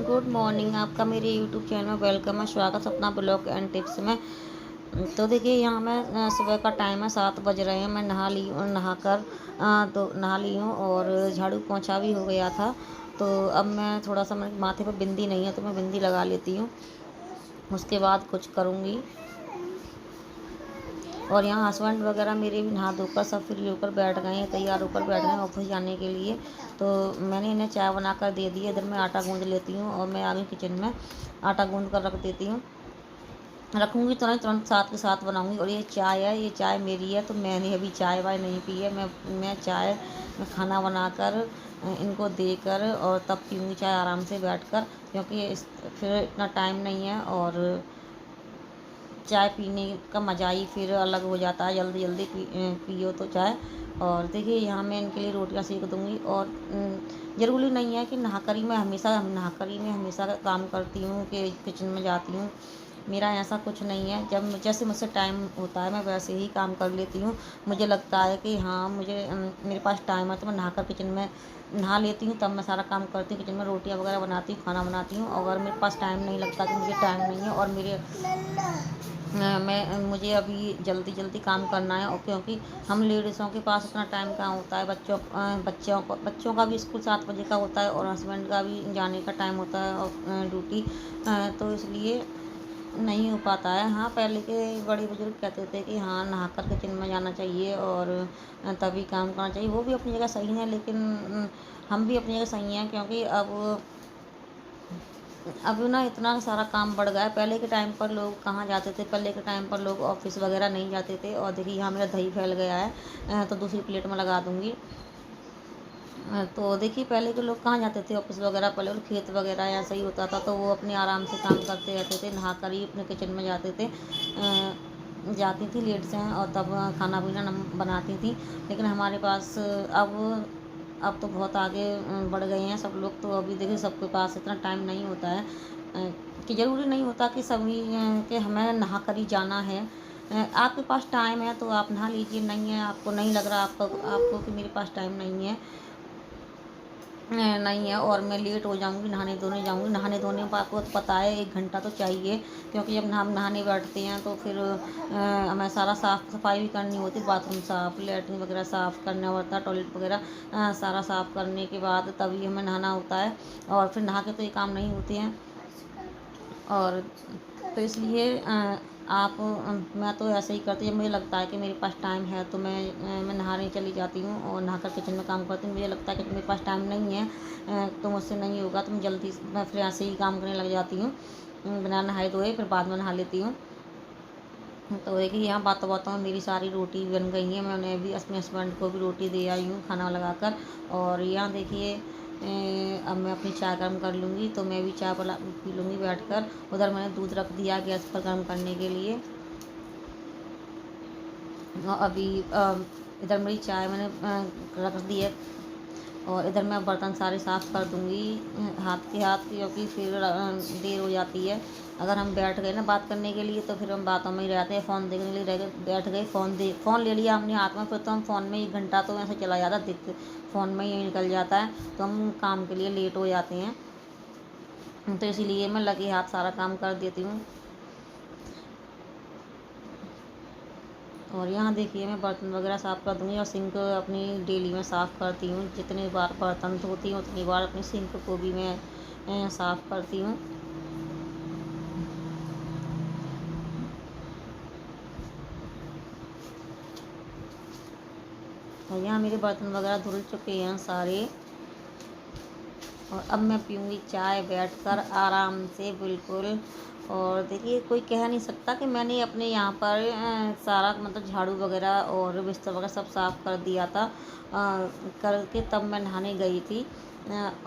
Good morning. आपका मेरे YouTube channel में वेलकम है। स्वागत है अपना ब्लॉग एंड टिप्स में। तो देखिए यहाँ मैं सुबह का टाइम है, 7 बज रहे हैं। मैं नहा ली हूँ, तो नहा ली हूँ और झाड़ू पोंछा भी हो गया था। तो अब मैं थोड़ा सा, मेरे माथे पर बिंदी नहीं है तो मैं बिंदी लगा लेती हूँ, उसके बाद कुछ करूँगी। और यहाँ हस्बैंड वगैरह मेरे भी नहा धोकर सब फ्री होकर बैठ गए हैं, तैयार होकर बैठ गए हैं ऑफिस जाने के लिए। तो मैंने इन्हें चाय बनाकर दे दी है। इधर मैं आटा गूँध लेती हूँ और मैं आ गई किचन में, आटा गूँध कर रख देती हूँ। रखूँगी तो नहीं, तुरंत साथ के साथ बनाऊँगी। और ये चाय है, ये चाय मेरी है, तो मैंने अभी चाय वाय नहीं पी है। मैं खाना बनाकर इनको देकर और तब पीऊँगी चाय आराम से बैठकर, क्योंकि फिर इतना टाइम नहीं है। और चाय पीने का मज़ा ही फिर अलग हो जाता है, जल्दी जल्दी पियो तो चाय। और देखिए यहाँ मैं इनके लिए रोटियां सेक दूँगी। और ज़रूरी नहीं है कि नहाकर ही मैं हमेशा काम करती हूँ कि किचन में जाती हूँ। मेरा ऐसा कुछ नहीं है। जब जैसे मुझसे टाइम होता है मैं वैसे ही काम कर लेती हूँ। मुझे लगता है कि हाँ, मेरे पास टाइम है तो मैं नहाकर किचन में नहा लेती हूँ, तब मैं सारा काम करती हूँ। किचन में रोटियां वगैरह बनाती हूँ, खाना बनाती हूँ। अगर मेरे पास टाइम नहीं लगता कि मुझे टाइम नहीं है और मुझे अभी जल्दी जल्दी काम करना है, और क्योंकि हम लेडीज़ों के पास इतना टाइम कहाँ होता है। बच्चों का भी स्कूल 7 बजे का होता है और हस्बैंड का भी जाने का टाइम होता है और ड्यूटी, तो इसलिए नहीं हो पाता है। हाँ, पहले के बड़े बुजुर्ग कहते थे कि हाँ, नहाकर किचन में जाना चाहिए और तभी काम करना चाहिए। वो भी अपनी जगह सही है, लेकिन हम भी अपनी जगह सही हैं, क्योंकि अब ना इतना सारा काम बढ़ गया है। पहले के टाइम पर लोग कहाँ जाते थे, पहले के टाइम पर लोग ऑफिस वगैरह नहीं जाते थे। और देखिए यहाँ मेरा दही फैल गया है, तो दूसरी प्लेट में लगा दूँगी। तो देखिए पहले के लोग कहाँ जाते थे ऑफिस वगैरह, पहले लोग खेत वगैरह ऐसा ही होता था, तो वो अपने आराम से काम करते रहते थे, नहा कर ही अपने किचन में जाते थे। जाती थी लेट से और तब खाना पीना बनाती थी। लेकिन हमारे पास अब तो बहुत आगे बढ़ गए हैं सब लोग। तो अभी देखिए सबके पास इतना टाइम नहीं होता है, कि ज़रूरी नहीं होता कि सभी कि हमें नहा कर ही जाना है। आपके पास टाइम है तो आप नहा लीजिए, नहीं है, आपको नहीं लग रहा आपको कि मेरे पास टाइम नहीं है और मैं लेट हो जाऊंगी, नहाने धोने जाऊंगी। नहाने धोने में आपको तो पता है 1 घंटा तो चाहिए, क्योंकि जब हम नहाने बैठते हैं तो फिर हमें सारा साफ़ सफाई भी करनी होती है। बाथरूम साफ़, लेटरिन वगैरह साफ़ करना होता है, टॉयलेट वगैरह सारा साफ़ करने के बाद तभी हमें नहाना होता है। और फिर नहा के तो ये काम नहीं होते हैं। और तो इसलिए मैं तो ऐसे ही करती हूँ। जब मुझे लगता है कि मेरे पास टाइम है तो मैं नहाने चली जाती हूँ और नहाकर किचन में काम करती हूँ। मुझे लगता है कि मेरे पास टाइम नहीं है, तो मुझसे नहीं होगा, तो मैं फिर ऐसे ही काम करने लग जाती हूँ, बिना नहाए धोए फिर बाद में नहा लेती हूँ। तो देखिए यहाँ बातों बातों में मेरी सारी रोटी बन गई है। मैंने भी अपने हस्बैंड को भी रोटी दे आई हूँ खाना लगाकर। और यहाँ देखिए अब मैं अपनी चाय गर्म कर लूँगी, तो मैं भी चाय पी लूँगी बैठकर। उधर मैंने दूध रख दिया गैस पर गर्म करने के लिए। और अभी इधर मेरी चाय मैंने रख दी है। और इधर मैं बर्तन सारे साफ़ कर दूँगी हाथ के हाथ, क्योंकि फिर देर हो जाती है। अगर हम बैठ गए ना बात करने के लिए तो फिर हम बातों में ही रहते हैं, फ़ोन देखने के लिए रह गए, बैठ गए, फ़ोन ले लिया हमने हाथ में, फिर तो हम फ़ोन में 1 घंटा तो ऐसे चला जाता, दिखते फ़ोन में ही निकल जाता है, तो हम काम के लिए लेट हो जाते हैं। तो इसीलिए मैं लगे हाथ सारा काम कर देती हूँ। और यहाँ देखिए मैं बर्तन वगैरह साफ़ कर दूँगी और सिंक अपनी डेली में साफ़ करती हूँ। जितनी बार बर्तन धोती हूँ उतनी बार अपनी सिंक को भी मैं साफ़ करती हूँ। और यहाँ मेरे बर्तन वगैरह धुल चुके हैं सारे। और अब मैं पीऊँगी चाय बैठकर आराम से, बिल्कुल। और देखिए कोई कह नहीं सकता कि मैंने अपने यहाँ पर सारा मतलब झाड़ू वगैरह और बिस्तर वगैरह सब साफ़ कर दिया था, करके तब मैं नहाने गई थी।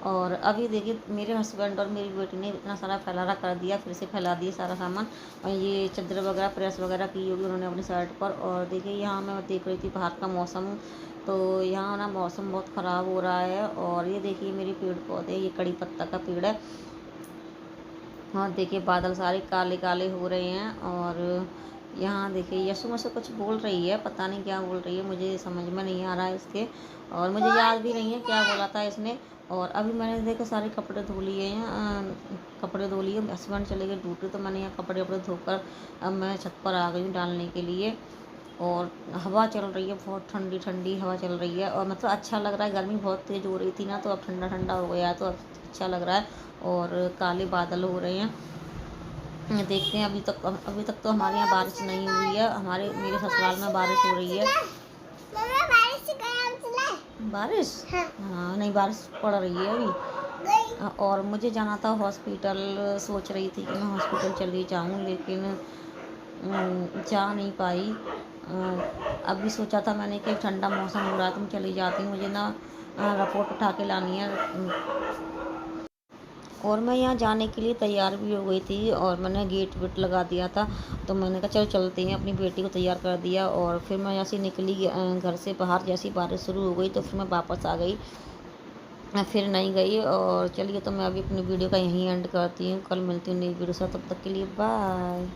और अभी देखिए मेरे हस्बैंड और मेरी बेटी ने इतना सारा फैलाना कर दिया, फिर से फैला दिया सारा सामान। और ये चादर वगैरह प्रेस वगैरह की होगी उन्होंने अपनी साइड पर। और देखिए यहाँ मैं देख रही थी बाहर का मौसम, तो यहाँ ना मौसम बहुत ख़राब हो रहा है। और ये देखिए मेरे पेड़ पौधे, ये कड़ी पत्ता का पेड़ है। और देखिए बादल सारे काले काले हो रहे हैं। और यहाँ देखिए यशु मुझसे कुछ बोल रही है, पता नहीं क्या बोल रही है, मुझे समझ में नहीं आ रहा है इसके। और मुझे याद भी नहीं है क्या बोला था इसने। और अभी मैंने देखो सारे कपड़े धो लिए हैं, कपड़े धो लिए, हस्बैंड चले गए ड्यूटी, तो मैंने यहाँ कपड़े वपड़े धोकर अब मैं छत पर आ गई हूँ डालने के लिए। और हवा चल रही है, बहुत ठंडी ठंडी हवा चल रही है, और मतलब अच्छा लग रहा है। गर्मी बहुत तेज़ हो रही थी ना, तो अब ठंडा ठंडा हो गया है, तो अब अच्छा लग रहा है। और काले बादल हो रहे हैं, देखते हैं। अभी तक तो हमारे यहाँ बारिश नहीं हुई है, मेरे ससुराल में बारिश हो रही है। बारिश, हाँ नहीं, बारिश पड़ रही है अभी। और मुझे जाना था हॉस्पिटल, सोच रही थी कि मैं हॉस्पिटल चली जाऊँ, लेकिन जा नहीं पाई। अभी सोचा था मैंने कि ठंडा मौसम हो रहा है तो मैं चली जाती हूँ, मुझे ना रिपोर्ट उठा के लानी है। और मैं यहाँ जाने के लिए तैयार भी हो गई थी, और मैंने गेट वेट लगा दिया था, तो मैंने कहा चलो चलते हैं। अपनी बेटी को तैयार कर दिया, और फिर मैं ऐसे निकली घर से बाहर। जैसी बारिश शुरू हो गई तो फिर मैं वापस आ गई, फिर नहीं गई। और चलिए, तो मैं अभी अपनी वीडियो का यहीं एंड करती हूँ, कल मिलती हूँ नई वीडियो से, तब तक के लिए बाय।